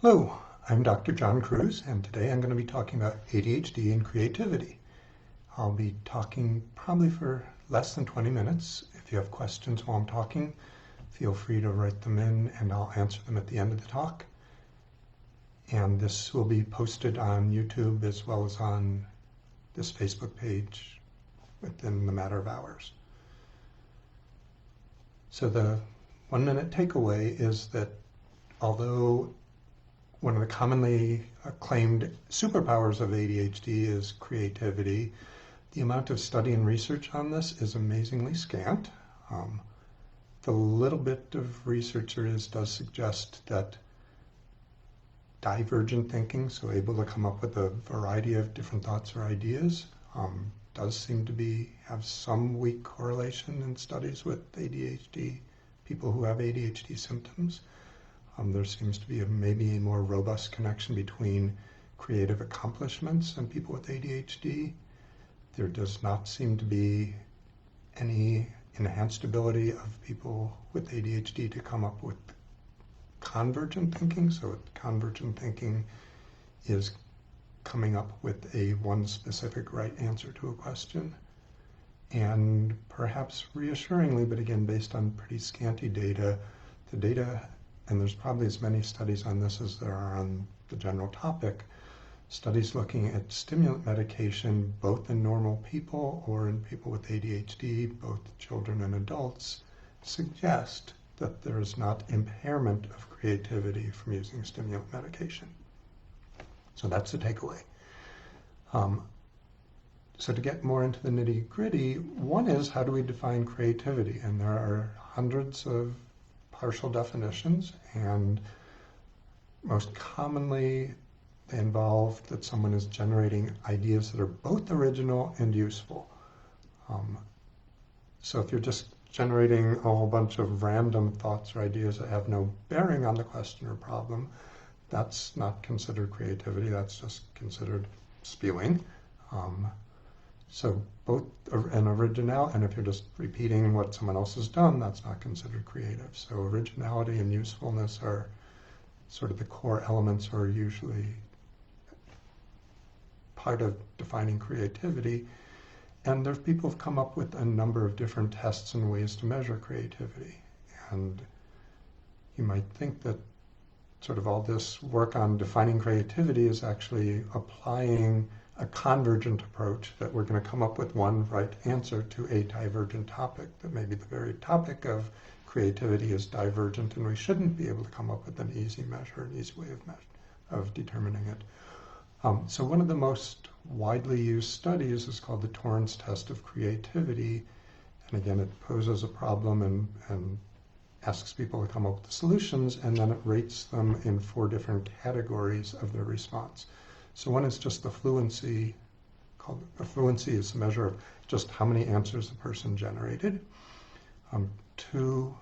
Hello, I'm Dr. John Cruz, and today I'm going to be talking about ADHD and creativity. I'll be talking probably for less than 20 minutes. If you have questions while I'm talking, feel free to write them in and I'll answer them at the end of the talk. And this will be posted on YouTube as well as on this Facebook page within the matter of hours. So the 1-minute takeaway is that although one of the commonly claimed superpowers of ADHD is creativity, the amount of study and research on this is amazingly scant. The little bit of research there is does suggest that divergent thinking, so able to come up with a variety of different thoughts or ideas, does seem to have some weak correlation in studies with ADHD, people who have ADHD symptoms. There seems to be maybe a more robust connection between creative accomplishments and people with ADHD. There does not seem to be any enhanced ability of people with ADHD to come up with convergent thinking. So convergent thinking is coming up with one specific right answer to a question. And perhaps reassuringly, but again based on pretty scanty data, the data, and there's probably as many studies on this as there are on the general topic, studies looking at stimulant medication both in normal people or in people with ADHD, both children and adults, suggest that there is not impairment of creativity from using stimulant medication. So that's the takeaway. So to get more into the nitty-gritty, one is, how do we define creativity? And there are hundreds of partial definitions, and most commonly they involve that someone is generating ideas that are both original and useful. So if you're just generating a whole bunch of random thoughts or ideas that have no bearing on the question or problem, that's not considered creativity, that's just considered spewing. So both an original, and if you're just repeating what someone else has done, that's not considered creative. So originality and usefulness are sort of the core elements, or usually part of defining creativity. And there's people who've come up with a number of different tests and ways to measure creativity. And you might think that sort of all this work on defining creativity is actually applying a convergent approach, that we're going to come up with one right answer to a divergent topic, that maybe the very topic of creativity is divergent and we shouldn't be able to come up with an easy measure, an easy way of determining it. So one of the most widely used studies is called the Torrance test of creativity. And again, it poses a problem and asks people to come up with the solutions, and then it rates them in 4 different categories of their response. So one is just the fluency. The fluency is a measure of just how many answers the person generated. 2,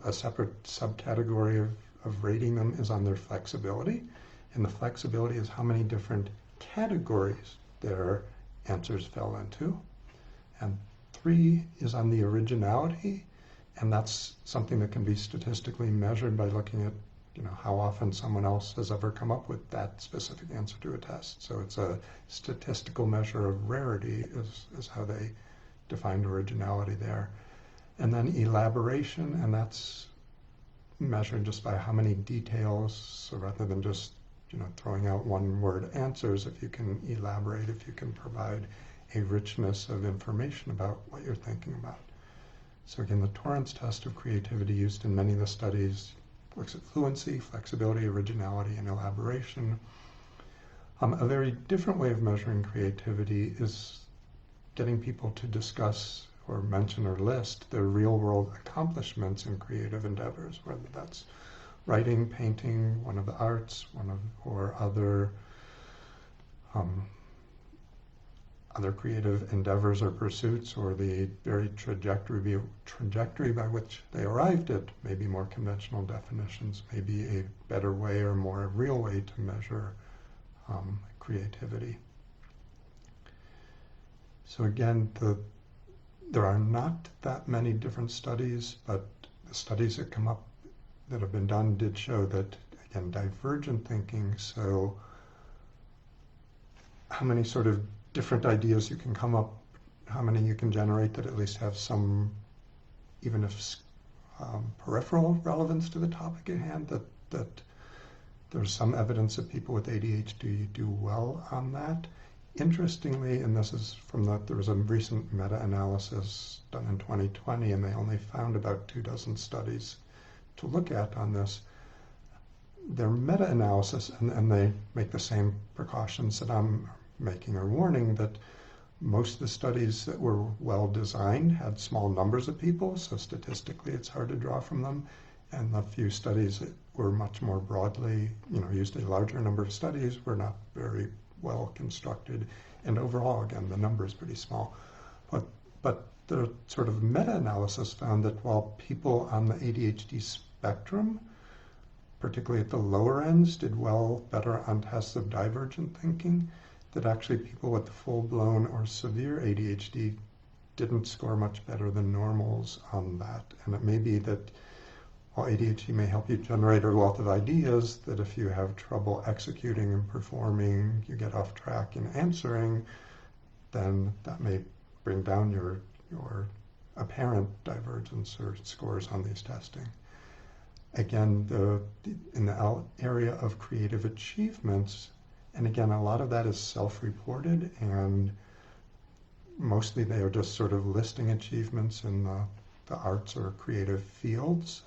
a separate subcategory of rating them is on their flexibility. And the flexibility is how many different categories their answers fell into. And 3 is on the originality. And that's something that can be statistically measured by looking at how often someone else has ever come up with that specific answer to a test. So it's a statistical measure of rarity is how they defined originality there. And then elaboration, and that's measured just by how many details, so rather than just throwing out one-word answers, if you can elaborate, if you can provide a richness of information about what you're thinking about. So again, the Torrance test of creativity used in many of the studies looks at fluency, flexibility, originality, and elaboration. A very different way of measuring creativity is getting people to discuss or mention or list their real-world accomplishments in creative endeavors, whether that's writing, painting, one of the arts, or other creative endeavors or pursuits, or the very trajectory by which they arrived at maybe more conventional definitions, maybe a better way or more real way to measure creativity. So again, there are not that many different studies, but the studies that come up that have been done did show that, again, divergent thinking. So how many sort of different ideas you can come up, how many you can generate that at least have some, even if peripheral relevance to the topic at hand, that there's some evidence that people with ADHD do well on that. Interestingly, and this is from there was a recent meta-analysis done in 2020, and they only found about 24 studies to look at on this. Their meta-analysis, and they make the same precautions that I'm making or warning, that most of the studies that were well designed had small numbers of people, so statistically it's hard to draw from them. And the few studies that were much more broadly, used a larger number of studies, were not very well constructed. And overall, again, the number is pretty small. But the sort of meta-analysis found that while people on the ADHD spectrum, particularly at the lower ends, did better on tests of divergent thinking, that actually people with full-blown or severe ADHD didn't score much better than normals on that. And it may be that while ADHD may help you generate a wealth of ideas, that if you have trouble executing and performing, you get off track in answering, then that may bring down your apparent divergence or scores on these testing. Again, in the area of creative achievements, and again, a lot of that is self-reported, and mostly they are just sort of listing achievements in the arts or creative fields.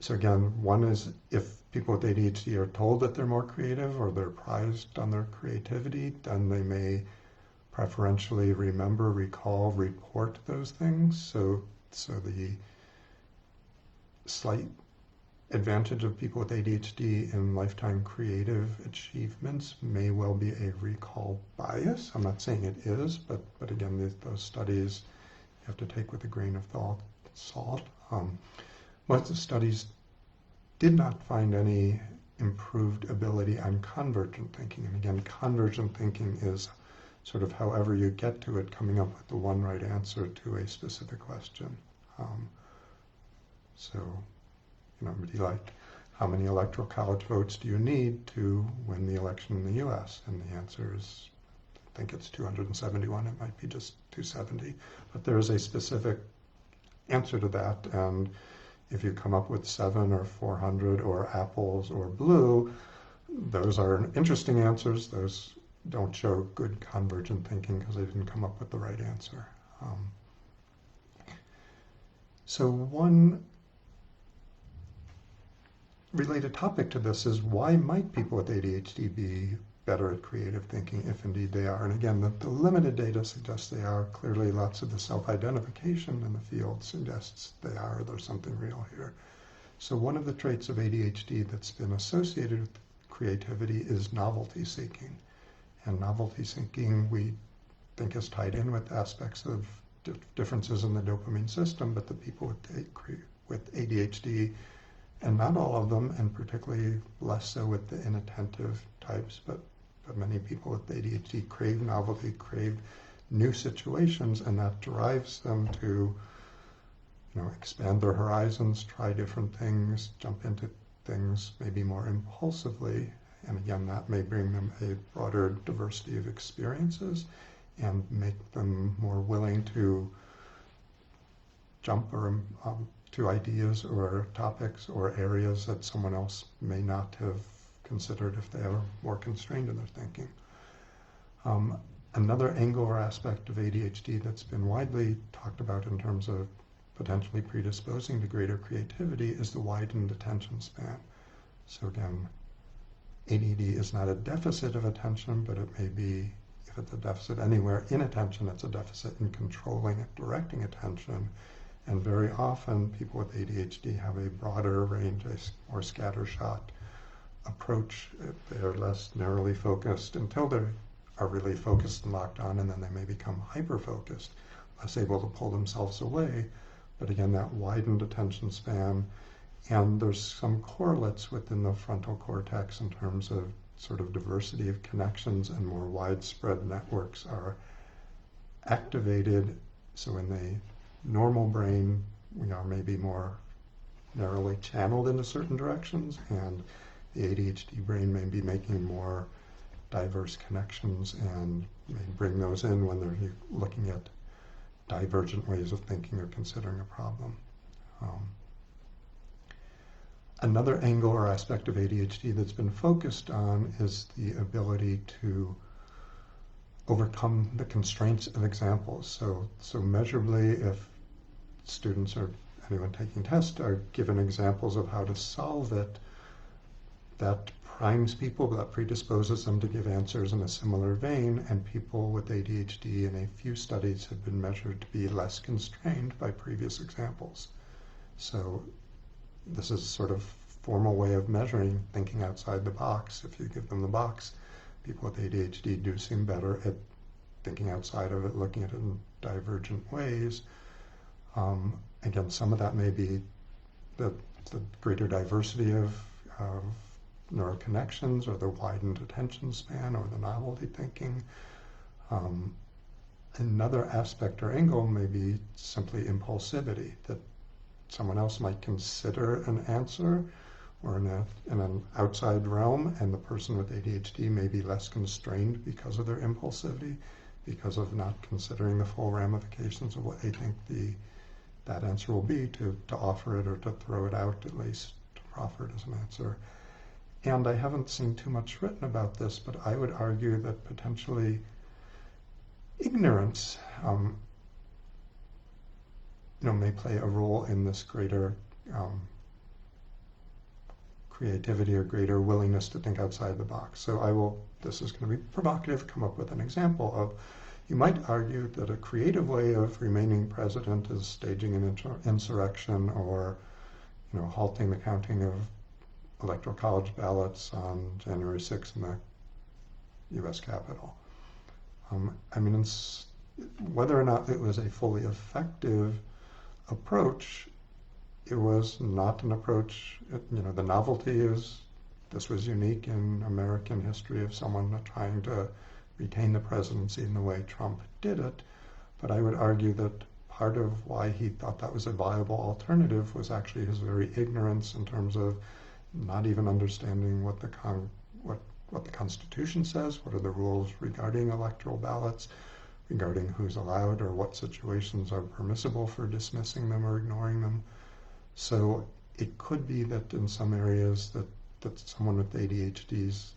So again, one is if people with ADHD are told that they're more creative or they're prized on their creativity, then they may preferentially remember, recall, report those things. So the slight advantage of people with ADHD in lifetime creative achievements may well be a recall bias. I'm not saying it is, but again, those studies you have to take with a grain of salt. Most of the studies did not find any improved ability on convergent thinking. And again, convergent thinking is sort of however you get to it, coming up with the one right answer to a specific question. So, it'd be like, how many electoral college votes do you need to win the election in the U.S.? And the answer is, I think it's 271. It might be just 270. But there is a specific answer to that. And if you come up with 7 or 400 or apples or blue, those are interesting answers. Those don't show good convergent thinking because they didn't come up with the right answer. So one related topic to this is, why might people with ADHD be better at creative thinking, if indeed they are? And again, the limited data suggests they are. Clearly, lots of the self-identification in the field suggests they are. There's something real here. So one of the traits of ADHD that's been associated with creativity is novelty seeking. And novelty seeking, we think, is tied in with aspects of differences in the dopamine system, but the people with ADHD, and not all of them, and particularly less so with the inattentive types, but many people with ADHD crave novelty, crave new situations, and that drives them to expand their horizons, try different things, jump into things maybe more impulsively. And again, that may bring them a broader diversity of experiences and make them more willing to jump to ideas or topics or areas that someone else may not have considered if they are more constrained in their thinking. Another angle or aspect of ADHD that's been widely talked about in terms of potentially predisposing to greater creativity is the widened attention span. So again, ADD is not a deficit of attention, but it may be, if it's a deficit anywhere in attention, it's a deficit in controlling it, directing attention. And very often, people with ADHD have a broader range, a more scattershot approach. They're less narrowly focused until they are really focused and locked on, and then they may become hyper-focused, less able to pull themselves away. But again, that widened attention span, and there's some correlates within the frontal cortex in terms of sort of diversity of connections, and more widespread networks are activated. So in the normal brain, we are maybe more narrowly channeled into certain directions, and the ADHD brain may be making more diverse connections and may bring those in when they're looking at divergent ways of thinking or considering a problem. Another angle or aspect of ADHD that's been focused on is the ability to overcome the constraints of examples. So measurably, if students or anyone taking tests are given examples of how to solve it, that primes people, that predisposes them to give answers in a similar vein, and people with ADHD in a few studies have been measured to be less constrained by previous examples. So this is sort of formal way of measuring thinking outside the box. If you give them the box, people with ADHD do seem better at thinking outside of it, looking at it in divergent ways. Again, some of that may be the greater diversity of neural connections, or the widened attention span, or the novelty thinking. Another aspect or angle may be simply impulsivity, that someone else might consider an answer or in an outside realm, and the person with ADHD may be less constrained because of their impulsivity, because of not considering the full ramifications of what they think that answer will be, to offer it or to throw it out, at least to proffer it as an answer. And I haven't seen too much written about this, but I would argue that potentially ignorance may play a role in this greater creativity or greater willingness to think outside the box. So this is going to be provocative, come up with an example of, you might argue that a creative way of remaining president is staging an insurrection, or halting the counting of electoral college ballots on January 6th in the U.S. Capitol. Whether or not it was a fully effective approach, it was not an approach. The novelty is, this was unique in American history of someone trying to retain the presidency in the way Trump did it. But I would argue that part of why he thought that was a viable alternative was actually his very ignorance in terms of not even understanding what the Constitution says, what are the rules regarding electoral ballots, regarding who's allowed or what situations are permissible for dismissing them or ignoring them. So it could be that in some areas that someone with ADHD's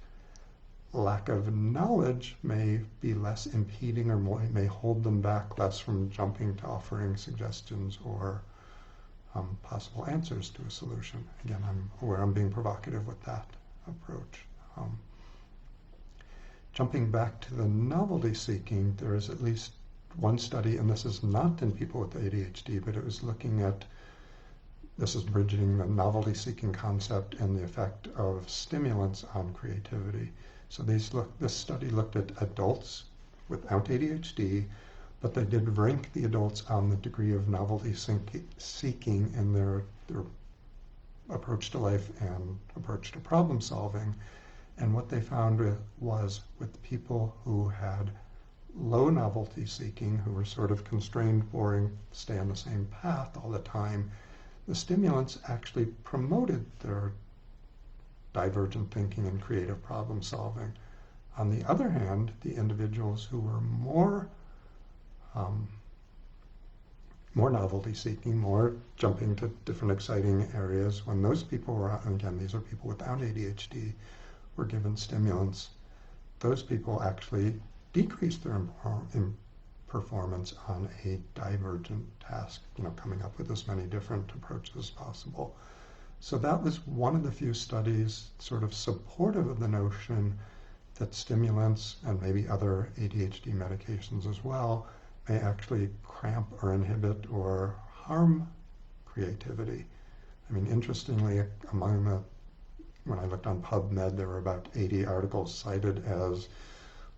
lack of knowledge may be less impeding, or may hold them back less from jumping to offering suggestions or possible answers to a solution. Again, I'm aware I'm being provocative with that approach. Jumping back to the novelty seeking, there is at least one study, and this is not in people with ADHD, but it was looking at, this is bridging the novelty seeking concept and the effect of stimulants on creativity. So this study looked at adults without ADHD, but they did rank the adults on the degree of novelty seeking in their approach to life and approach to problem solving. And what they found was with people who had low novelty seeking, who were sort of constrained, boring, stay on the same path all the time, the stimulants actually promoted their divergent thinking and creative problem solving. On the other hand, the individuals who were more novelty seeking, more jumping to different exciting areas, when those people were, and again, these are people without ADHD, were given stimulants, those people actually decreased their performance on a divergent task, coming up with as many different approaches as possible. So that was one of the few studies sort of supportive of the notion that stimulants, and maybe other ADHD medications as well, may actually cramp or inhibit or harm creativity. Interestingly, when I looked on PubMed, there were about 80 articles cited as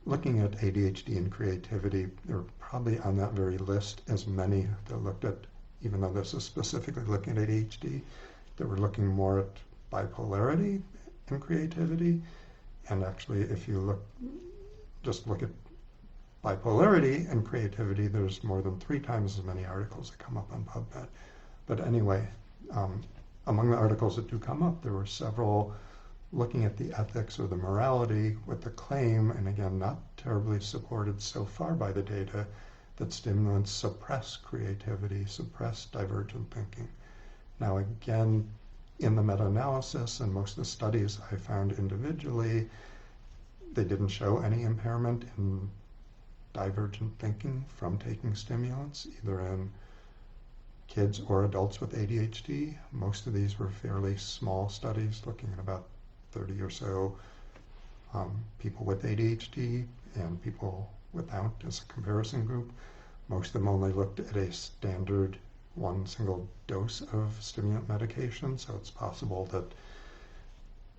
looking at ADHD and creativity. They're probably on that very list as many that looked at, even though this is specifically looking at ADHD, that were looking more at bipolarity and creativity. And actually, if you just look at bipolarity and creativity, there's more than 3 times as many articles that come up on PubMed. But anyway, among the articles that do come up, there were several looking at the ethics or the morality with the claim, and again, not terribly supported so far by the data, that stimulants suppress creativity, suppress divergent thinking. Now again, in the meta-analysis and most of the studies I found individually, they didn't show any impairment in divergent thinking from taking stimulants, either in kids or adults with ADHD. Most of these were fairly small studies looking at about 30 or so people with ADHD and people without as a comparison group. Most of them only looked at a standard one single dose of stimulant medication, so it's possible that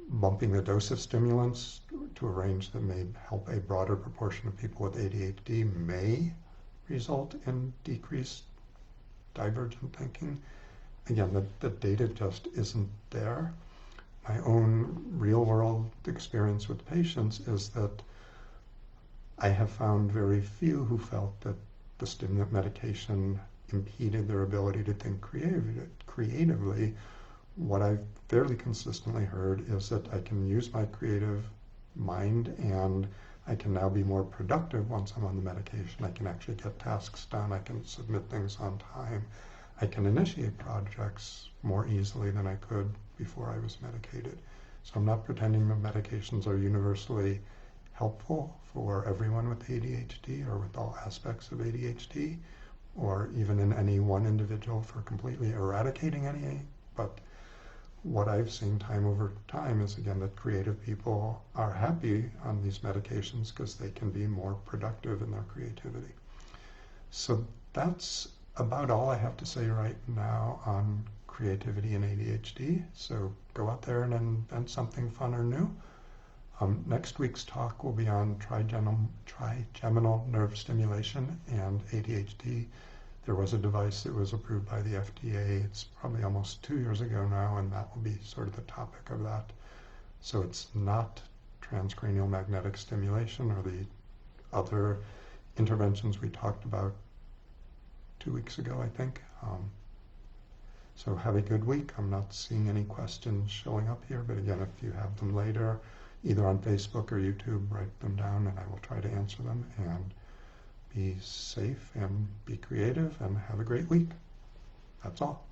bumping the dose of stimulants to a range that may help a broader proportion of people with ADHD may result in decreased divergent thinking. Again, the data just isn't there. My own real-world experience with patients is that I have found very few who felt that the stimulant medication impeded their ability to think creatively. What I've fairly consistently heard is that I can use my creative mind and I can now be more productive once I'm on the medication. I can actually get tasks done. I can submit things on time. I can initiate projects more easily than I could before I was medicated. So I'm not pretending that medications are universally helpful for everyone with ADHD or with all aspects of ADHD, or even in any one individual for completely eradicating any, but what I've seen time over time is, again, that creative people are happy on these medications because they can be more productive in their creativity. So that's about all I have to say right now on creativity and ADHD. So go out there and invent something fun or new. Next week's talk will be on trigeminal nerve stimulation and ADHD. There was a device that was approved by the FDA. It's probably almost 2 years ago now, and that will be sort of the topic of that. So it's not transcranial magnetic stimulation or the other interventions we talked about 2 weeks ago, I think. So have a good week. I'm not seeing any questions showing up here, but again, if you have them later, either on Facebook or YouTube, write them down and I will try to answer them. And be safe and be creative and have a great week. That's all.